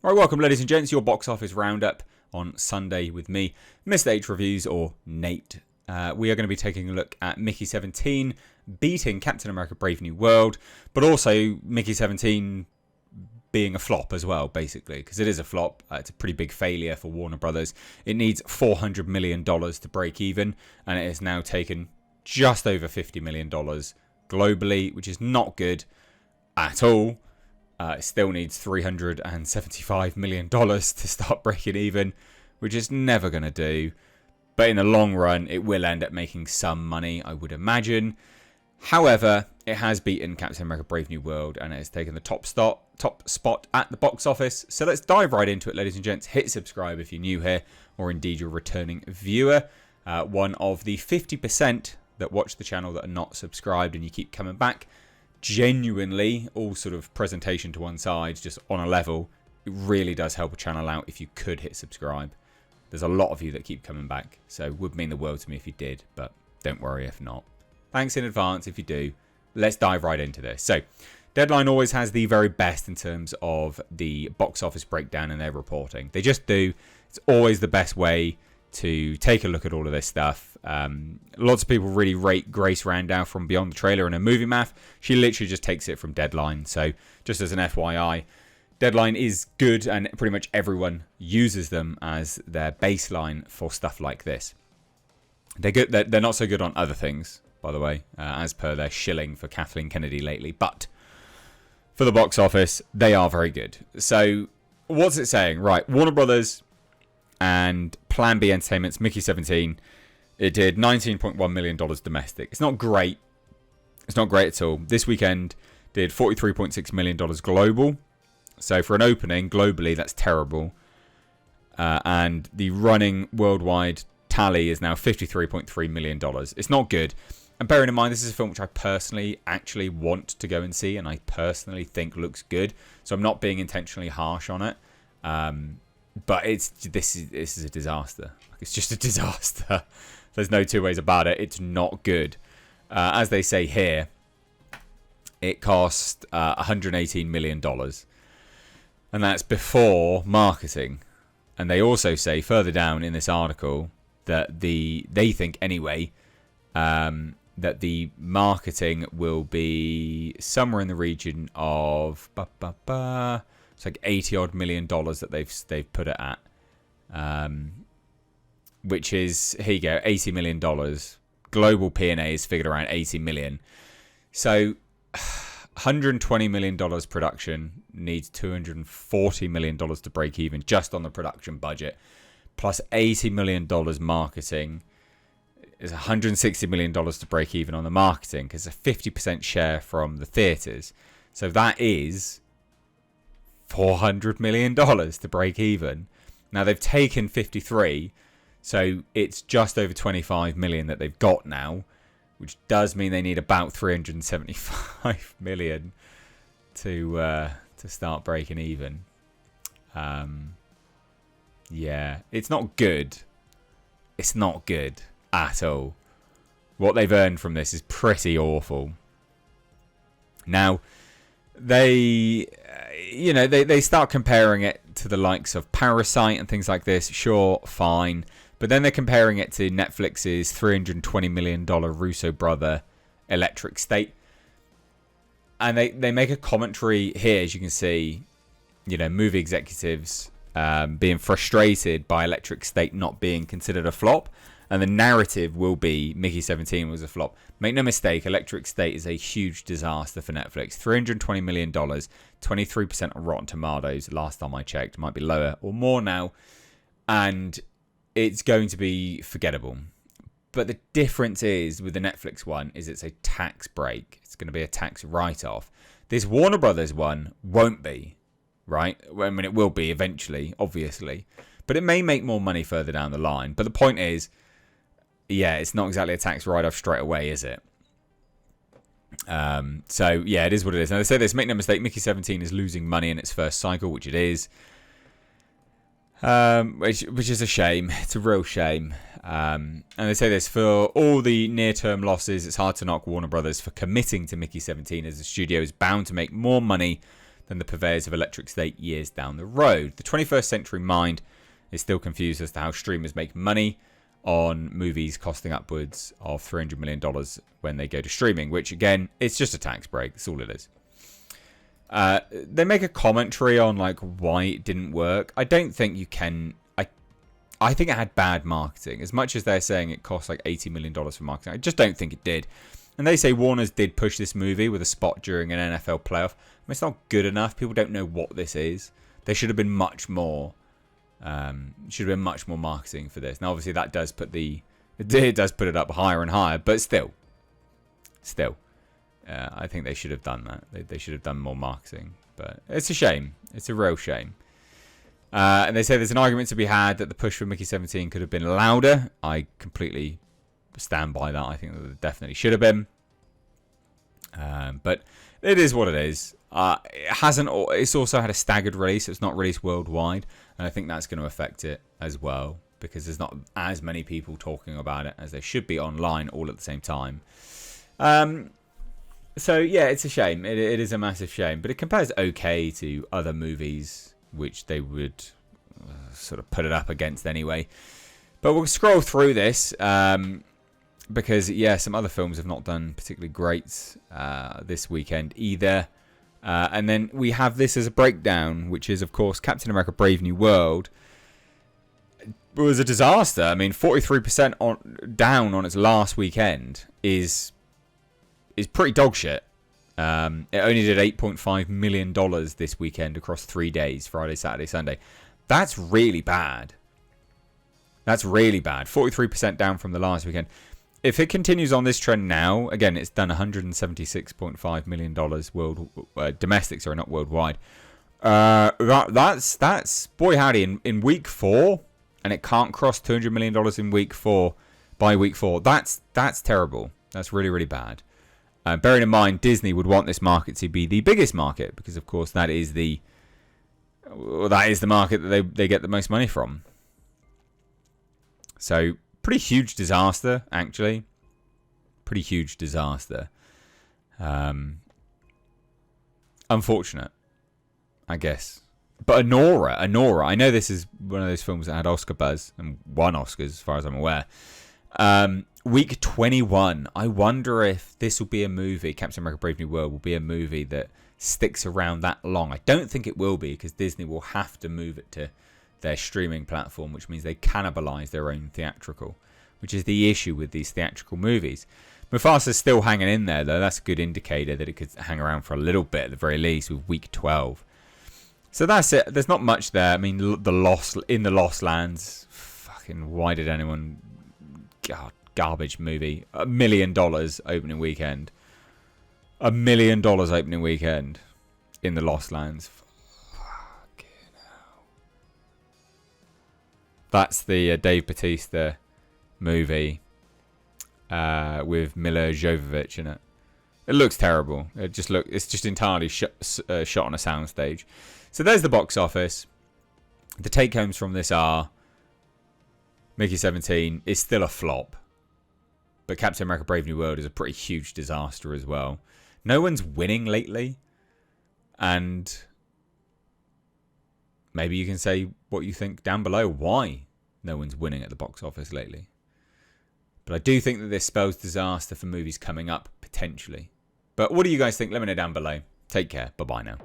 All right, welcome, ladies and gents, your box office roundup on Sunday with me, Mr. H Reviews, or Nate. We are going to be taking a look at Mickey 17 beating Captain America Brave New World, but also Mickey 17 being a flop as well, basically, because it is a flop. It's a pretty big failure for Warner Brothers. It needs $400 million to break even, and it has now taken just over $50 million globally, which is not good at all. It still needs $375 million to start breaking even, which is never going to do. But in the long run, it will end up making some money, I would imagine. However, it has beaten Captain America Brave New World, and it has taken the top spot at the box office. So let's dive right into it, ladies and gents. Hit subscribe if you're new here, or indeed you're a returning viewer. One of the 50% that watch the channel that are not subscribed, and you keep coming back. Genuinely, all sort of presentation to one side, just on a level, it really does help a channel out if you could hit subscribe. There's a lot of you that keep coming back, so it would mean the world to me if you did, but don't worry if not. Thanks in advance if you do. Let's dive right into this. So, Deadline always has the very best in terms of the box office breakdown and their reporting. They just do. It's always the best way to take a look at all of this stuff. Lots of people really rate Grace Randall from Beyond the Trailer and her movie math. She literally just takes it from Deadline. So just as an FYI, Deadline is good, and pretty much everyone uses them as their baseline for stuff like this. They're good. They're not so good on other things, by the way, as per their shilling for Kathleen Kennedy lately. But for the box office, they are very good. So what's it saying? Right, Warner Brothers and Plan B Entertainment's Mickey 17, it did $19.1 million domestic. It's not great. It's not great at all. This weekend did $43.6 million global. So for an opening, globally, that's terrible. And the running worldwide tally is now $53.3 million. It's not good. And bearing in mind, this is a film which I personally actually want to go and see, and I personally think looks good. So I'm not being intentionally harsh on it. But this is a disaster. It's just a disaster. There's no two ways about it. It's not good. As they say here, it cost $118 million. And that's before marketing. And they also say further down in this article that they think anyway, that the marketing will be somewhere in the region of it's like $80 odd million that they've put it at, which is, here you go, $80 million. Global P&A is figured around $80 million. So $120 million production needs $240 million to break even just on the production budget, plus $80 million marketing is $160 million to break even on the marketing, because it's a 50% share from the theatres. So that is $400 million to break even. Now they've taken 53, so it's just over 25 million that they've got now, which does mean they need about 375 million to start breaking even. Yeah, it's not good. It's not good at all. What they've earned from this is pretty awful. Now, they start comparing it to the likes of Parasite and things like this. Sure, fine. But then they're comparing it to Netflix's $320 million Russo brother Electric State. And they make a commentary here, as you can see, movie executives being frustrated by Electric State not being considered a flop. And the narrative will be Mickey 17 was a flop. Make no mistake, Electric State is a huge disaster for Netflix. $320 million, 23% on Rotten Tomatoes, last time I checked. Might be lower or more now. And it's going to be forgettable. But the difference is, with the Netflix one, is it's a tax break. It's going to be a tax write-off. This Warner Brothers one won't be, right? I mean, it will be eventually, obviously. But it may make more money further down the line. But the point is, yeah, it's not exactly a tax write-off straight away, is it? So, yeah, it is what it is. Now, they say this, make no mistake, Mickey 17 is losing money in its first cycle, which it is. Which is a shame. It's a real shame. And they say this, for all the near-term losses, it's hard to knock Warner Brothers for committing to Mickey 17, as the studio is bound to make more money than the purveyors of electric state years down the road. The 21st century mind is still confused as to how streamers make money on movies costing upwards of $300 million when they go to streaming, which, again, it's just a tax break. That's all it is. They make a commentary on like why it didn't work. I don't think you can... I think it had bad marketing. As much as they're saying it cost like $80 million for marketing, I just don't think it did. And they say Warner's did push this movie with a spot during an NFL playoff. I mean, it's not good enough. People don't know what this is. There should have been much more. Should have been much more marketing for this. Now, obviously, that does put it does put it up higher and higher. But still, I think they should have done that. They should have done more marketing. But it's a shame. It's a real shame. And they say there's an argument to be had that the push for Mickey 17 could have been louder. I completely stand by that. I think that it definitely should have been. But it is what it is. It's also had a staggered release. It's not released worldwide. And I think that's going to affect it as well. Because there's not as many people talking about it as there should be online all at the same time. So, yeah, it's a shame. It is a massive shame. But it compares okay to other movies which they would sort of put it up against anyway. But we'll scroll through this because, yeah, some other films have not done particularly great this weekend either. And then we have this as a breakdown, which is, of course, Captain America Brave New World. It was a disaster. I mean, 43% down on its last weekend is pretty dog shit. It only did $8.5 million this weekend across 3 days, Friday, Saturday, Sunday. That's really bad. That's really bad. 43% down from the last weekend. If it continues on this trend now, again, it's done $176.5 million domestic, sorry, not worldwide. That's boy howdy, in week 4, and it can't cross $200 million in week 4 by week 4. That's terrible. That's really, really bad. Bearing in mind, Disney would want this market to be the biggest market because, of course, that is the market that they get the most money from. So, pretty huge disaster, actually. Pretty huge disaster. Unfortunate, I guess. But Anora, I know this is one of those films that had Oscar buzz and won Oscars, as far as I'm aware. Week 21. I wonder if this will be a movie, Captain America Brave New World will be a movie that sticks around that long. I don't think it will be because Disney will have to move it to their streaming platform, which means they cannibalize their own theatrical, which is the issue with these theatrical movies. Mufasa's still hanging in there, though. That's a good indicator that it could hang around for a little bit at the very least with week 12. So that's it. There's not much there. I mean, the Lost Lands. Fucking, why did anyone... God. Garbage movie. $1 million opening weekend. $1 million opening weekend in the Lost Lands. Fucking hell. That's the Dave Bautista movie with Mila Jovovich in it. It looks terrible. It's just entirely shot on a soundstage. So there's the box office. The take homes from this are Mickey 17 is still a flop. But Captain America Brave New World is a pretty huge disaster as well. No one's winning lately. And maybe you can say what you think down below. Why no one's winning at the box office lately. But I do think that this spells disaster for movies coming up, potentially. But what do you guys think? Let me know down below. Take care. Bye-bye now.